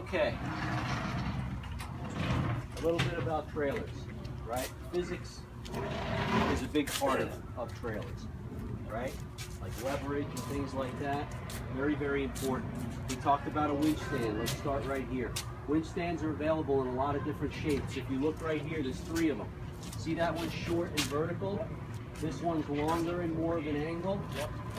Okay, a little bit about trailers, right? Physics is a big part of trailers, right? Like leverage and things like that, very, very important. We talked about a winch stand. Let's start right here. Winch stands are available in a lot of different shapes. If you look right here, there's 3 of them. See that one's short and vertical? This one's longer and more of an angle,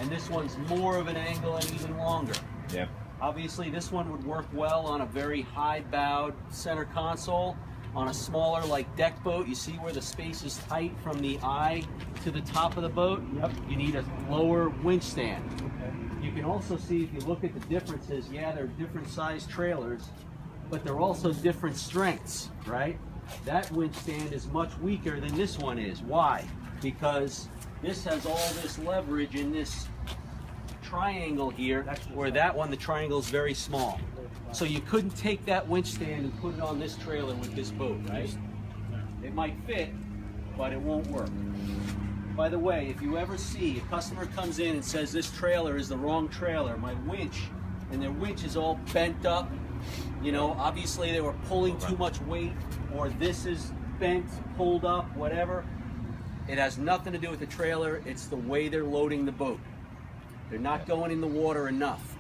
and this one's more of an angle and even longer. Yep. Obviously, this one would work well on a very high-bowed center console. On a smaller, like deck boat, you see where the space is tight from the eye to the top of the boat? Yep. You need a lower winch stand. Okay. You can also see, if you look at the differences, yeah, they're different size trailers, but they're also different strengths, right? That winch stand is much weaker than this one is. Why? Because this has all this leverage in this triangle here, where that one, the triangle is very small. So you couldn't take that winch stand and put it on this trailer with this boat, right? It might fit, but it won't work. By the way, if you ever see a customer comes in and says this trailer is the wrong trailer, my winch, and their winch is all bent up, you know, obviously they were pulling too much weight, or this is bent, pulled up, whatever, it has nothing to do with the trailer, it's the way they're loading the boat. They're not going in the water enough.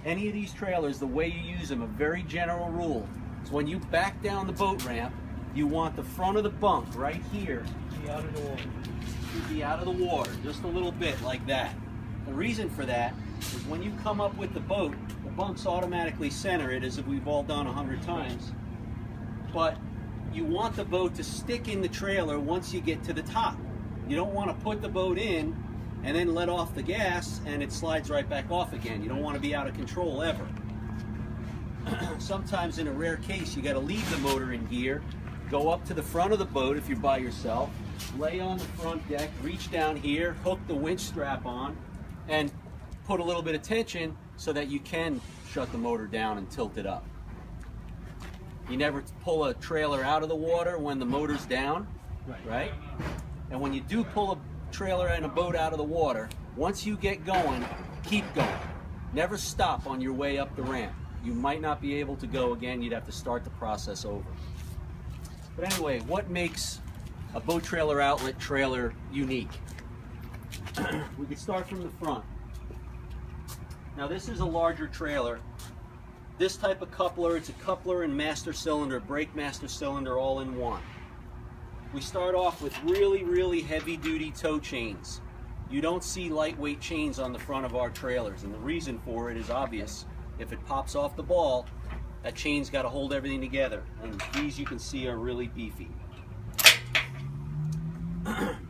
Any of these trailers, the way you use them, a very general rule, is when you back down the boat ramp, you want the front of the bunk right here Be out of the water. to be out of the water, just a little bit like that. The reason for that is when you come up with the boat, the bunks automatically center it, as we've all done 100 times. But you want the boat to stick in the trailer once you get to the top. You don't want to put the boat in and then let off the gas and it slides right back off again. You don't want to be out of control ever. Sometimes in a rare case you got to leave the motor in gear, go up to the front of the boat if you're by yourself, lay on the front deck, reach down here, hook the winch strap on, and put a little bit of tension so that you can shut the motor down and tilt it up. You never pull a trailer out of the water when the motor's down, right? And when you do pull a trailer and a boat out of the water, once you get going, keep going. Never stop on your way up the ramp. You might not be able to go again. You'd have to start the process over. But anyway, what makes a boat trailer outlet trailer unique? We could start from the front. Now this is a larger trailer. This type of coupler, it's a coupler and master cylinder, brake master cylinder all in one. We start off with really, really heavy-duty tow chains. You don't see lightweight chains on the front of our trailers, and the reason for it is obvious. If it pops off the ball, that chain's got to hold everything together, and these you can see are really beefy.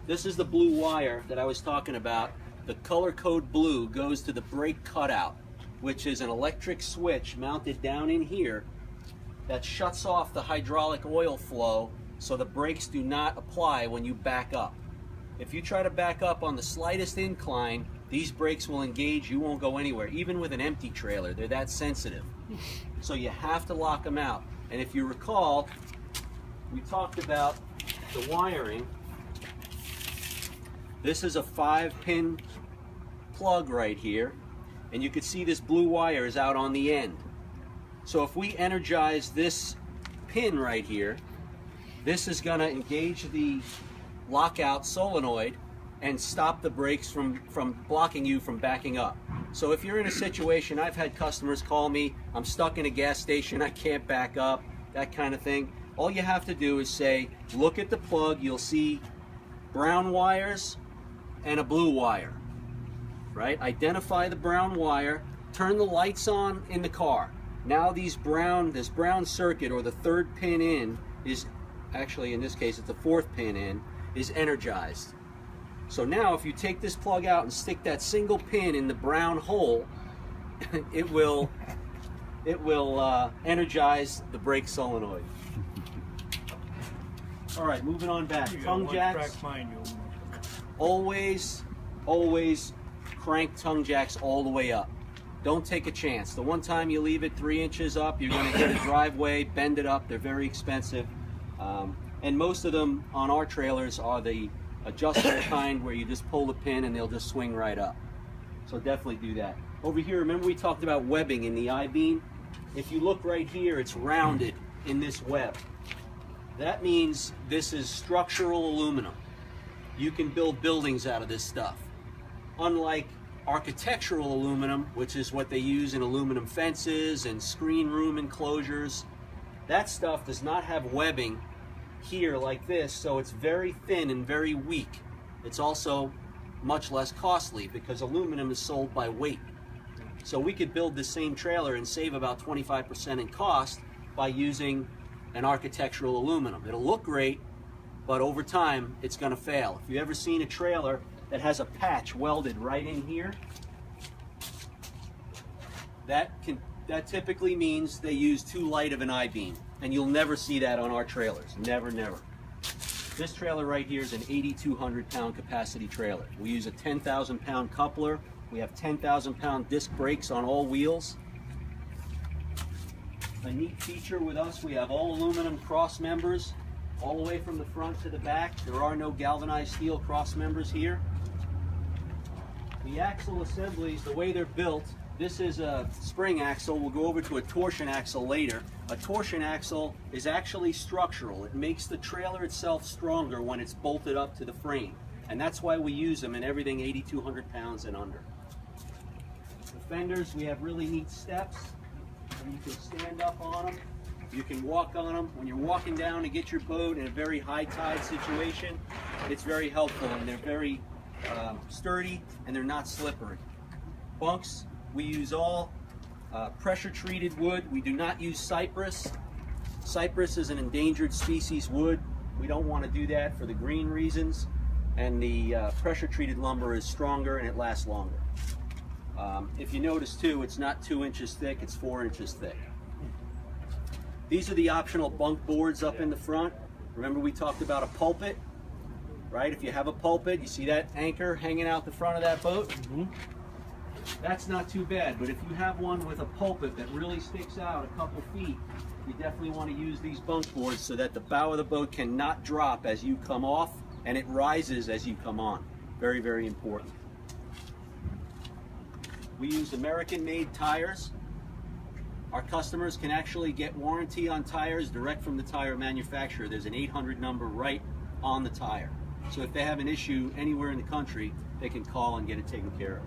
This is the blue wire that I was talking about. The color code blue goes to the brake cutout, which is an electric switch mounted down in here that shuts off the hydraulic oil flow so the brakes do not apply when you back up. If you try to back up on the slightest incline, these brakes will engage, you won't go anywhere. Even with an empty trailer, they're that sensitive. So you have to lock them out. And if you recall, we talked about the wiring. This is a 5-pin plug right here, and you can see this blue wire is out on the end. So if we energize this pin right here, this is going to engage the lockout solenoid and stop the brakes from blocking you from backing up. So if you're in a situation, I've had customers call me, I'm stuck in a gas station, I can't back up, that kind of thing. All you have to do is say, look at the plug, you'll see brown wires and a blue wire, right? Identify the brown wire, turn the lights on in the car. Now this brown circuit, or the 3rd pin in, is actually, in this case, it's the 4th pin in, is energized. So now if you take this plug out and stick that single pin in the brown hole, it will energize the brake solenoid. All right, moving on back. Tongue jacks. Always crank tongue jacks all the way up. Don't take a chance. The one time you leave it 3 inches up, you're going to hit a driveway, bend it up. They're very expensive. And most of them on our trailers are the adjustable kind where you just pull the pin and they'll just swing right up. So definitely do that. Over here, remember we talked about webbing in the I-beam? If you look right here, it's rounded in this web. That means this is structural aluminum. You can build buildings out of this stuff. Unlike architectural aluminum, which is what they use in aluminum fences and screen room enclosures, that stuff does not have webbing here like this, so it's very thin and very weak. It's also much less costly because aluminum is sold by weight. So we could build the same trailer and save about 25% in cost by using an architectural aluminum. It'll look great, but over time it's going to fail. If you've ever seen a trailer that has a patch welded right in here, that typically means they use too light of an I-beam, and you'll never see that on our trailers. Never, never. This trailer right here is an 8,200 pound capacity trailer. We use a 10,000 pound coupler. We have 10,000 pound disc brakes on all wheels. A neat feature with us, we have all aluminum cross members all the way from the front to the back. There are no galvanized steel cross members here. The axle assemblies, the way they're built, this is a spring axle. We'll go over to a torsion axle later. A torsion axle is actually structural. It makes the trailer itself stronger when it's bolted up to the frame. And that's why we use them in everything 8,200 pounds and under. The fenders, we have really neat steps. And you can stand up on them. You can walk on them. When you're walking down to get your boat in a very high tide situation, it's very helpful, and they're very sturdy, and they're not slippery. Bunks, we use all pressure treated wood. We do not use cypress. Cypress is an endangered species wood. We don't want to do that for the green reasons, and the pressure treated lumber is stronger and it lasts longer. If you notice too, it's not 2 inches thick, it's 4 inches thick. These are the optional bunk boards up in the front. Remember we talked about a pulpit, right? If you have a pulpit, you see that anchor hanging out the front of that boat? That's not too bad, but if you have one with a pulpit that really sticks out a couple feet, you definitely want to use these bunk boards so that the bow of the boat cannot drop as you come off, and it rises as you come on. Very, very important. We use American-made tires. Our customers can actually get warranty on tires direct from the tire manufacturer. There's an 800 number right on the tire. So if they have an issue anywhere in the country, they can call and get it taken care of.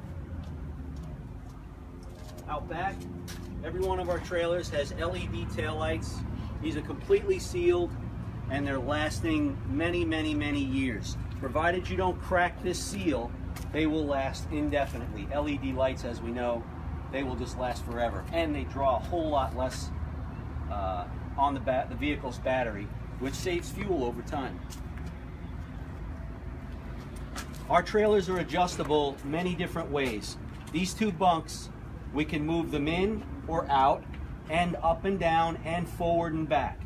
Out back, every one of our trailers has LED taillights. These are completely sealed and they're lasting many, many, many years. Provided you don't crack this seal, they will last indefinitely. LED lights, as we know, they will just last forever. And they draw a whole lot less on the vehicle's battery, which saves fuel over time. Our trailers are adjustable many different ways. These two bunks, we can move them in or out, and up and down, and forward and back.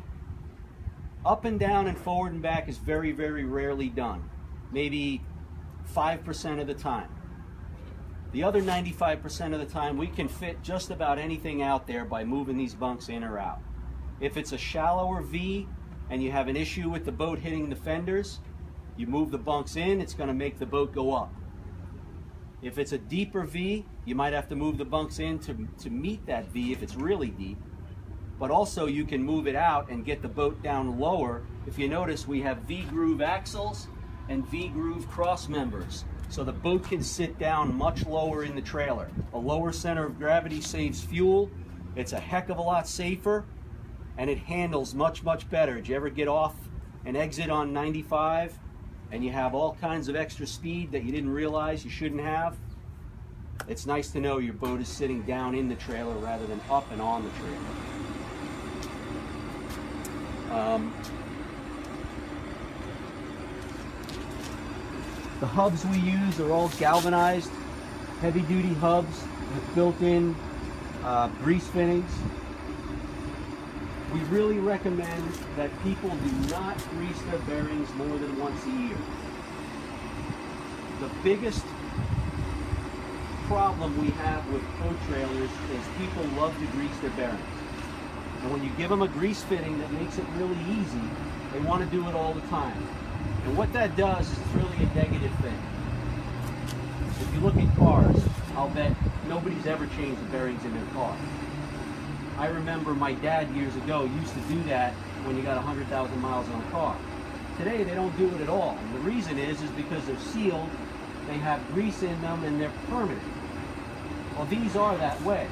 Up and down and forward and back is very, very rarely done. Maybe 5% of the time. The other 95% of the time, we can fit just about anything out there by moving these bunks in or out. If it's a shallower V and you have an issue with the boat hitting the fenders, you move the bunks in, it's going to make the boat go up. If it's a deeper V, you might have to move the bunks in to meet that V if it's really deep. But also you can move it out and get the boat down lower. If you notice, we have V-groove axles and V-groove cross members. So the boat can sit down much lower in the trailer. A lower center of gravity saves fuel. It's a heck of a lot safer, and it handles much, much better. Did you ever get off an exit on 95 and you have all kinds of extra speed that you didn't realize you shouldn't have? It's nice to know your boat is sitting down in the trailer rather than up and on the trailer. The hubs we use are all galvanized, heavy-duty hubs with built-in grease fittings. We really recommend that people do not grease their bearings more than once a year. The biggest problem we have with boat trailers is people love to grease their bearings. And when you give them a grease fitting that makes it really easy, they want to do it all the time. And what that does is it's really a negative thing. If you look at cars, I'll bet nobody's ever changed the bearings in their car. I remember my dad years ago used to do that when you got 100,000 miles on a car. Today they don't do it at all. And the reason is because they're sealed, they have grease in them, and they're permanent. Well, these are that way.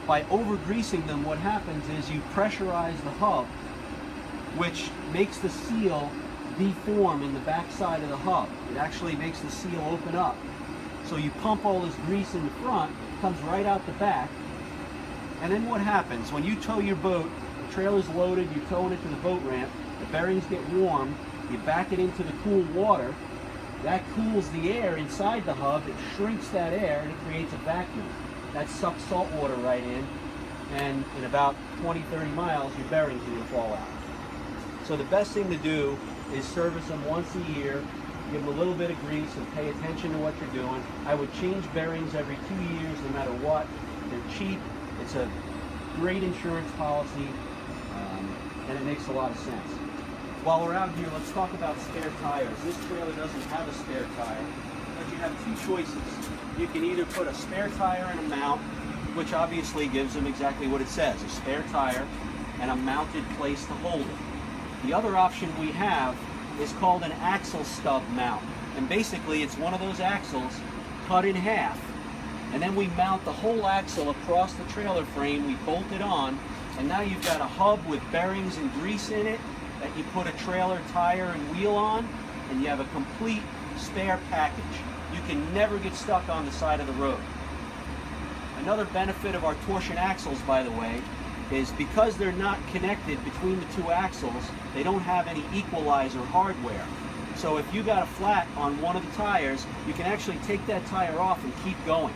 By over-greasing them, what happens is you pressurize the hub, which makes the seal deform in the back side of the hub. It actually makes the seal open up. So you pump all this grease in the front, it comes right out the back, and then what happens? When you tow your boat, the trailer's loaded, you're towing it to the boat ramp, the bearings get warm, you back it into the cool water, that cools the air inside the hub, it shrinks that air, and it creates a vacuum. That sucks salt water right in, and in about 20-30 miles, your bearings are going to fall out. So the best thing to do is service them once a year, give them a little bit of grease, and pay attention to what you're doing. I would change bearings every 2 years, no matter what. They're cheap, it's a great insurance policy, and it makes a lot of sense. While we're out here, let's talk about spare tires. This trailer doesn't have a spare tire, but you have two choices. You can either put a spare tire and a mount, which obviously gives them exactly what it says, a spare tire and a mounted place to hold it. The other option we have is called an axle stub mount. And basically it's one of those axles cut in half, and then we mount the whole axle across the trailer frame, we bolt it on, and now you've got a hub with bearings and grease in it that you put a trailer tire and wheel on, and you have a complete spare package. You can never get stuck on the side of the road. Another benefit of our torsion axles, by the way, is because they're not connected between the two axles, they don't have any equalizer hardware. So if you got a flat on one of the tires, you can actually take that tire off and keep going.